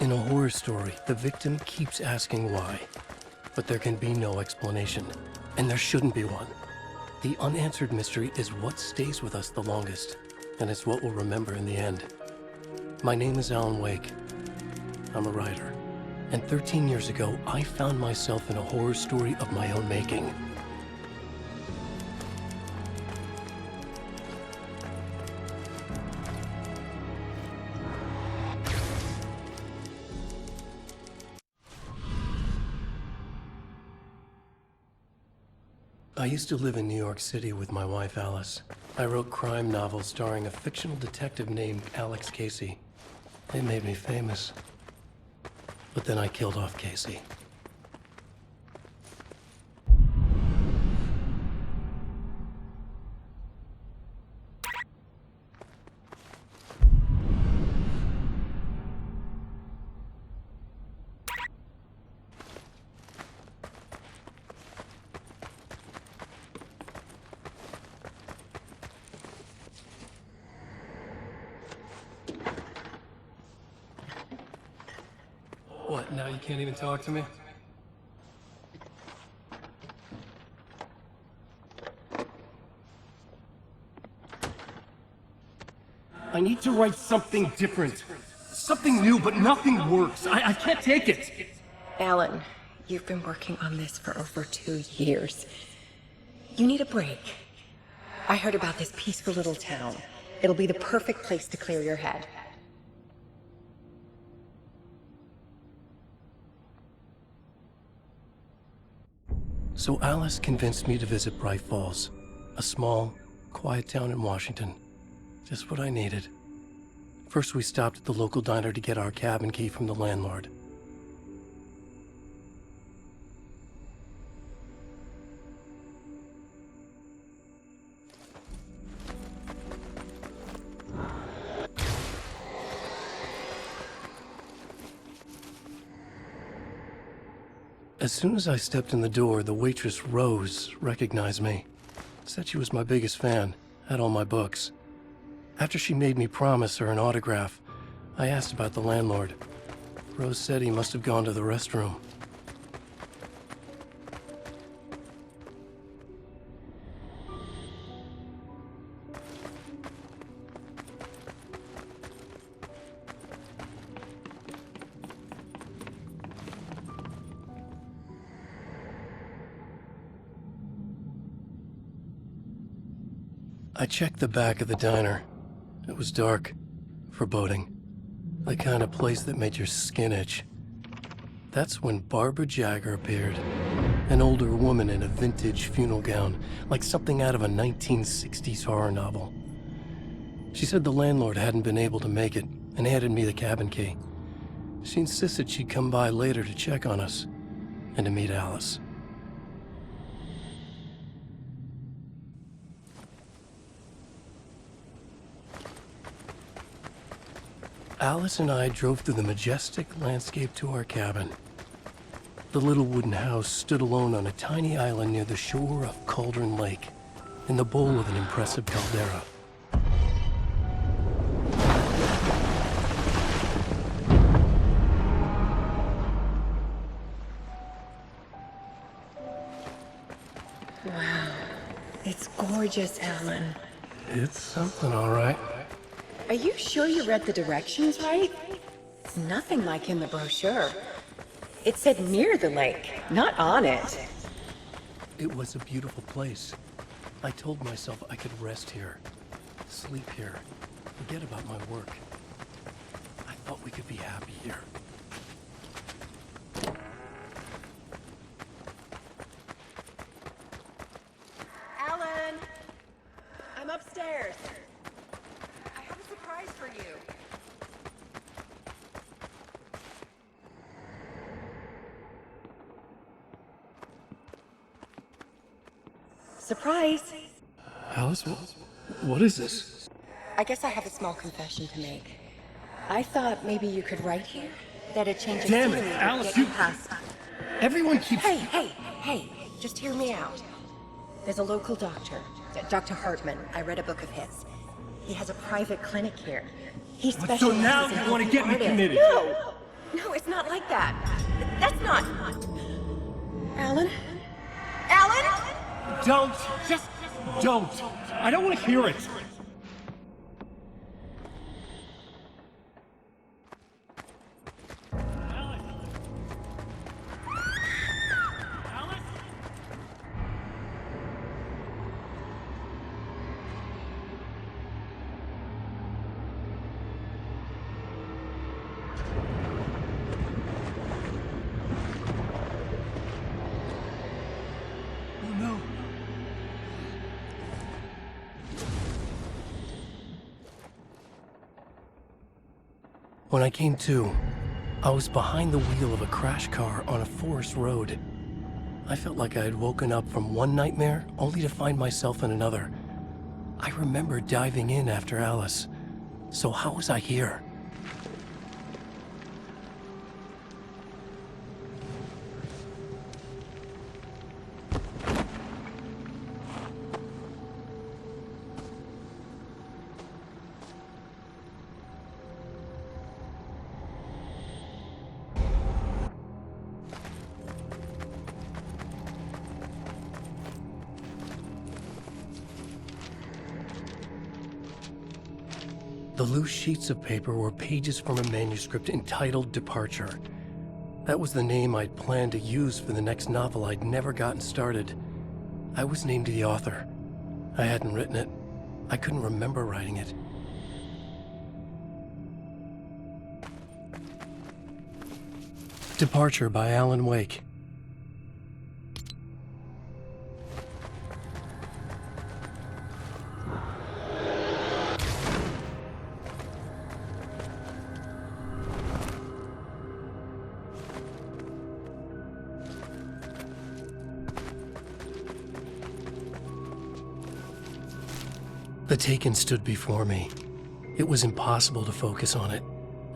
In a horror story, the victim keeps asking why, but there can be no explanation, and there shouldn't be one. The unanswered mystery is what stays with us the longest, and it's what we'll remember in the end. My name is Alan Wake. I'm a writer, and 13 years ago, I found myself in a horror story of my own making. I used to live in New York City with my wife, Alice. I wrote crime novels starring a fictional detective named Alex Casey. They made me famous. But then I killed off Casey. What, now you can't even talk to me? I need to write something different. Something new, but nothing works. I can't take it. Alan, you've been working on this for over 2 years. You need a break. I heard about this peaceful little town. It'll be the perfect place to clear your head. So Alice convinced me to visit Bright Falls, a small, quiet town in Washington. Just what I needed. First, we stopped at the local diner to get our cabin key from the landlord. As soon as I stepped in the door, the waitress, Rose, recognized me. Said she was my biggest fan, had all my books. After she made me promise her an autograph, I asked about the landlord. Rose said he must have gone to the restroom. I checked the back of the diner. It was dark, foreboding, the kind of place that made your skin itch. That's when Barbara Jagger appeared, an older woman in a vintage funeral gown, like something out of a 1960s horror novel. She said the landlord hadn't been able to make it and handed me the cabin key. She insisted she'd come by later to check on us and to meet Alice. Alice and I drove through the majestic landscape to our cabin. The little wooden house stood alone on a tiny island near the shore of Cauldron Lake, in the bowl of an impressive caldera. Wow. It's gorgeous, Alan. It's something, all right. Are you sure you read the directions right? It's nothing like in the brochure. It said near the lake, not on it. It was a beautiful place. I told myself I could rest here, sleep here, forget about my work. I thought we could be happy here. Alan! I'm upstairs. I have a surprise for you. Surprise! Alice, what is this? I guess I have a small confession to make. I thought maybe you could write here that a change of Damn it, scenery would Alice, get you... you past. Everyone keeps... Hey, just hear me out. There's a local doctor, Dr. Hartman. I read a book of his. He has a private clinic here. He specializes So now in you want to get me artists. committed? No! No, it's not like that. That's not... Alan? Alan? Don't! Just don't! I don't want to hear it! When I came to, I was behind the wheel of a crash car on a forest road. I felt like I had woken up from one nightmare only to find myself in another. I remember diving in after Alice. So how was I here? The loose sheets of paper were pages from a manuscript entitled Departure. That was the name I'd planned to use for the next novel I'd never gotten started. I was named the author. I hadn't written it. I couldn't remember writing it. Departure by Alan Wake. The Taken stood before me. It was impossible to focus on it,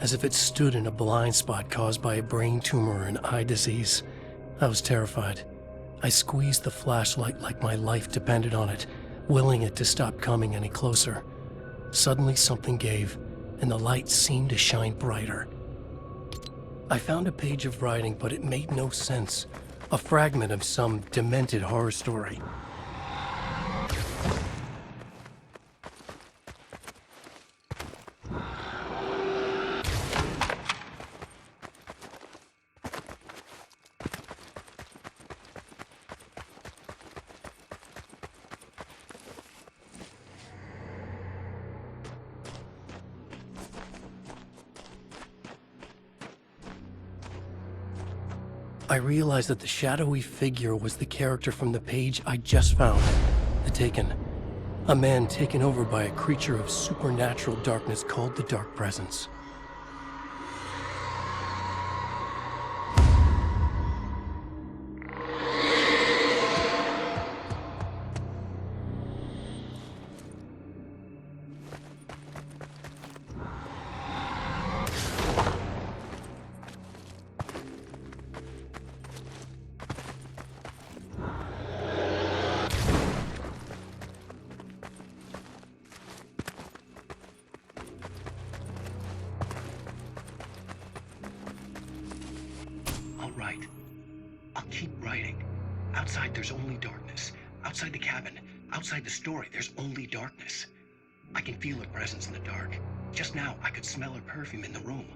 as if it stood in a blind spot caused by a brain tumor and eye disease. I was terrified. I squeezed the flashlight like my life depended on it, willing it to stop coming any closer. Suddenly something gave, and the light seemed to shine brighter. I found a page of writing, but it made no sense. A fragment of some demented horror story. I realized that the shadowy figure was the character from the page I just found, The Taken. A man taken over by a creature of supernatural darkness called the Dark Presence. Right. I'll keep writing. Outside, there's only darkness. Outside the cabin, outside the story, there's only darkness. I can feel her presence in the dark. Just now, I could smell her perfume in the room.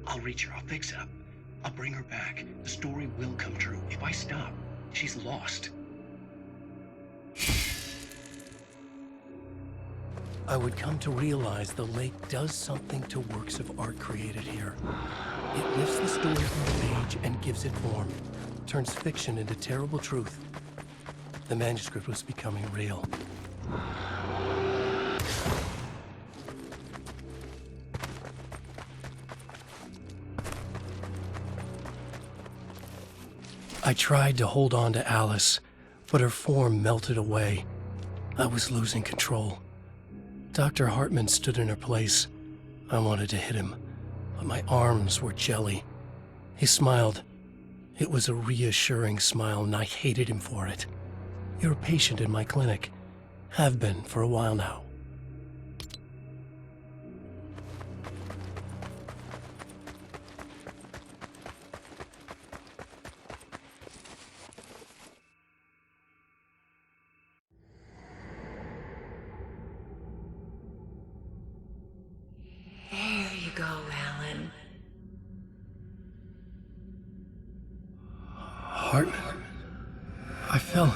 I'll reach her. I'll fix it up. I'll bring her back. The story will come true. If I stop, she's lost. I would come to realize the lake does something to works of art created here. It lifts the story from the page and gives it form, turns fiction into terrible truth. The manuscript was becoming real. I tried to hold on to Alice, but her form melted away. I was losing control. Dr. Hartman stood in her place. I wanted to hit him, but my arms were jelly. He smiled. It was a reassuring smile, and I hated him for it. You're a patient in my clinic. Have been for a while now. go, Alan. Hartman. I fell.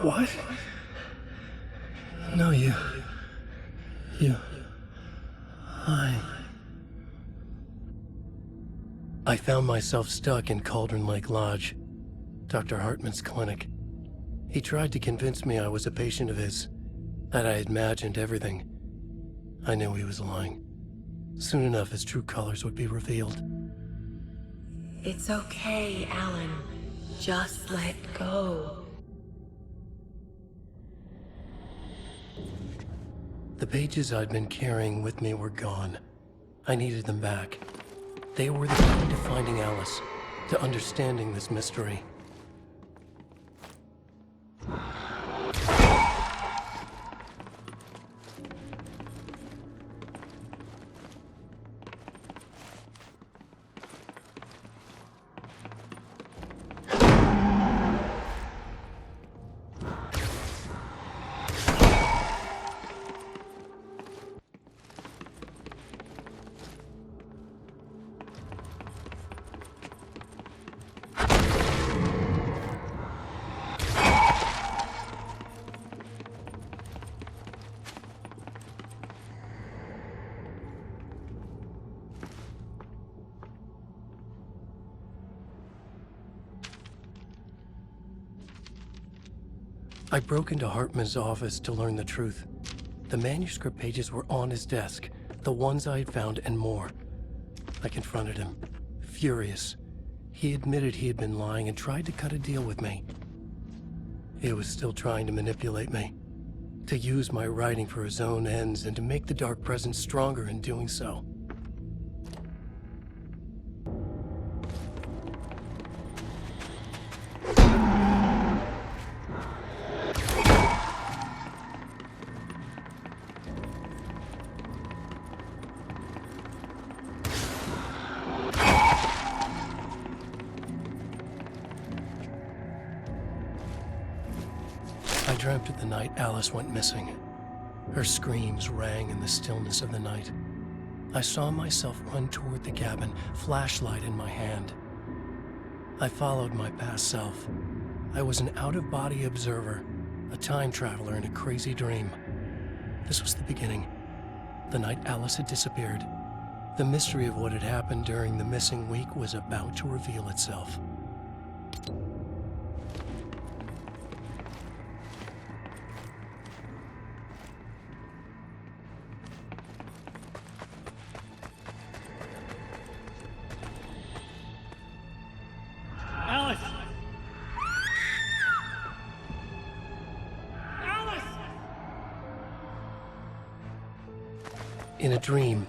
What? No, you. I found myself stuck in Cauldron Lake Lodge, Dr. Hartman's clinic. He tried to convince me I was a patient of his, that I had imagined everything. I knew he was lying. Soon enough, his true colors would be revealed. It's okay, Alan. Just let go. The pages I'd been carrying with me were gone. I needed them back. They were the key to finding Alice, to understanding this mystery. I broke into Hartman's office to learn the truth. The manuscript pages were on his desk, the ones I had found and more. I confronted him, furious. He admitted he had been lying and tried to cut a deal with me. He was still trying to manipulate me, to use my writing for his own ends and to make the Dark Presence stronger in doing so. I dreamt of the night Alice went missing. Her screams rang in the stillness of the night. I saw myself run toward the cabin, flashlight in my hand. I followed my past self. I was an out-of-body observer, a time traveler in a crazy dream. This was the beginning. The night Alice had disappeared. The mystery of what had happened during the missing week was about to reveal itself. Alice! Alice! In a dream,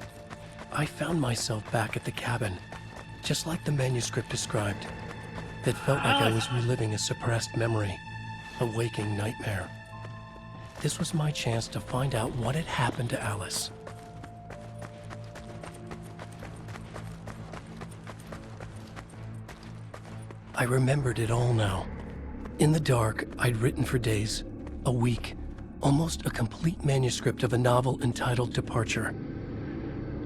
I found myself back at the cabin, just like the manuscript described. It felt like I was reliving a suppressed memory, a waking nightmare. This was my chance to find out what had happened to Alice. I remembered it all now. In the dark, I'd written for days, a week, almost a complete manuscript of a novel entitled Departure.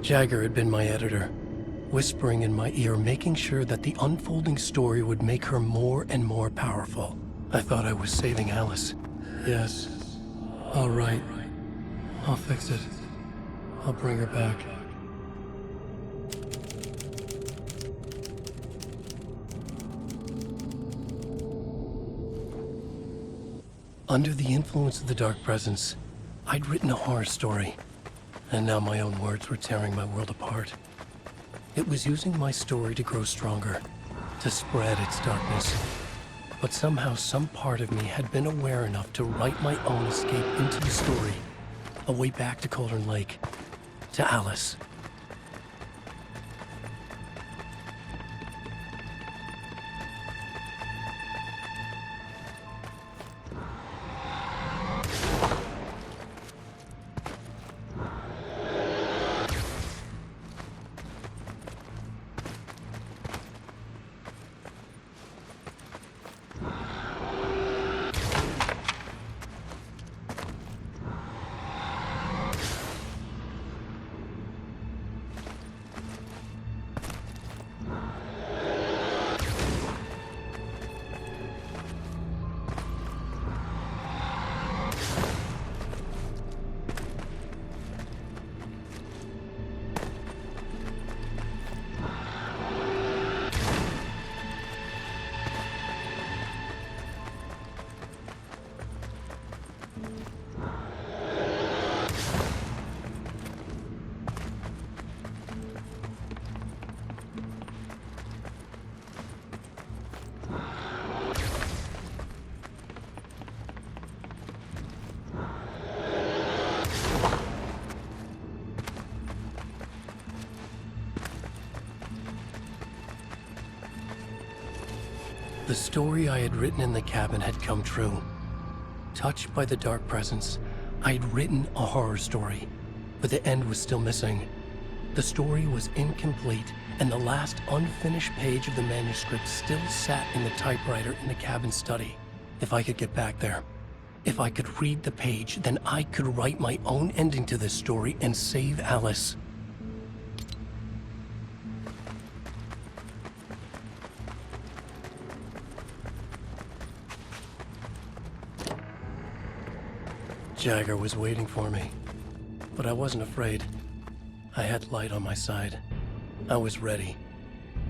Jagger had been my editor, whispering in my ear, making sure that the unfolding story would make her more and more powerful. I thought I was saving Alice. Yes. All right. I'll fix it. I'll bring her back. Under the influence of the Dark Presence, I'd written a horror story, and now my own words were tearing my world apart. It was using my story to grow stronger, to spread its darkness. But somehow some part of me had been aware enough to write my own escape into the story, a way back to Cauldron Lake, to Alice. The story I had written in the cabin had come true. Touched by the dark presence, I had written a horror story, but the end was still missing. The story was incomplete, and the last unfinished page of the manuscript still sat in the typewriter in the cabin study. If I could get back there, if I could read the page, then I could write my own ending to this story and save Alice. Jagger was waiting for me, but I wasn't afraid. I had light on my side. I was ready.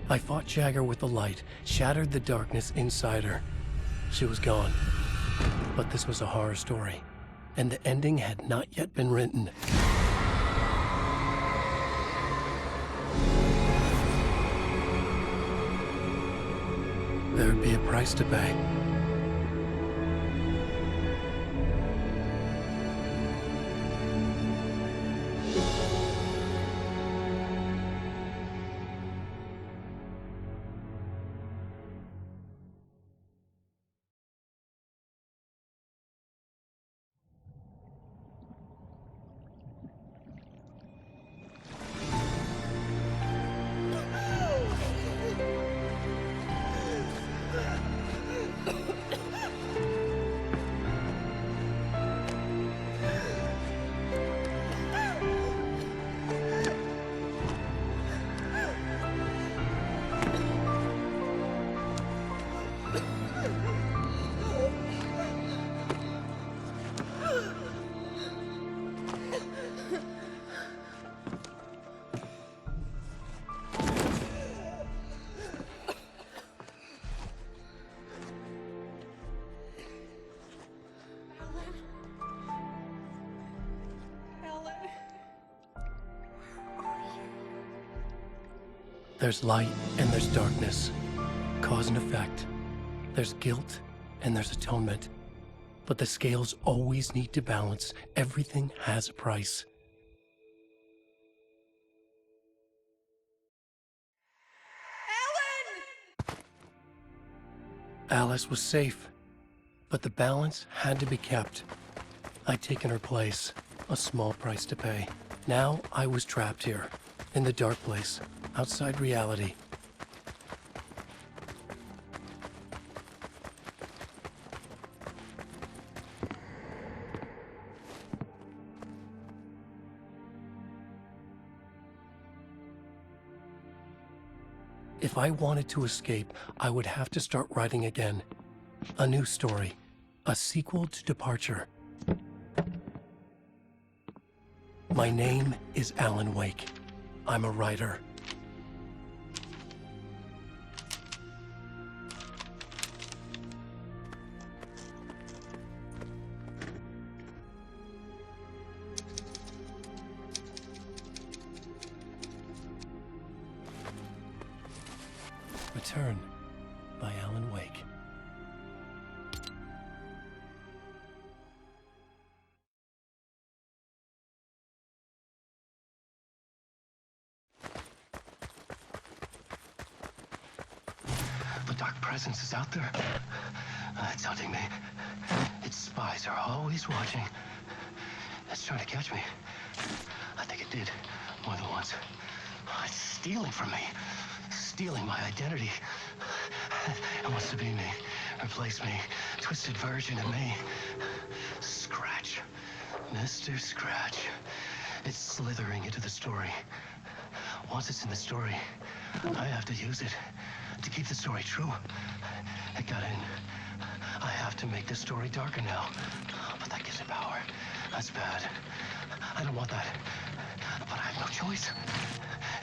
I fought Jagger with the light, shattered the darkness inside her. She was gone. But this was a horror story, and the ending had not yet been written. There would be a price to pay. There's light and there's darkness, cause and effect. There's guilt and there's atonement. But the scales always need to balance. Everything has a price. Alice was safe, but the balance had to be kept. I'd taken her place, a small price to pay. Now I was trapped here, in the dark place, outside reality. If I wanted to escape, I would have to start writing again. A new story, a sequel to Departure. My name is Alan Wake. I'm a writer. Return by Alan Wake. The dark presence is out there. It's hunting me. Its spies are always watching. It's trying to catch me. I think it did more than once. It's stealing from me. Stealing my identity. It wants to be me. Replace me. Twisted version of me. Scratch. Mr. Scratch. It's slithering into the story. Once it's in the story, I have to use it to keep the story true. It got in. I have to make the story darker now. But that gives it power. That's bad. I don't want that. But I have no choice.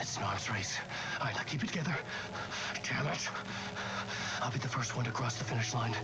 It's an arms race. All right, now keep it together. Damn it. I'll be the first one to cross the finish line.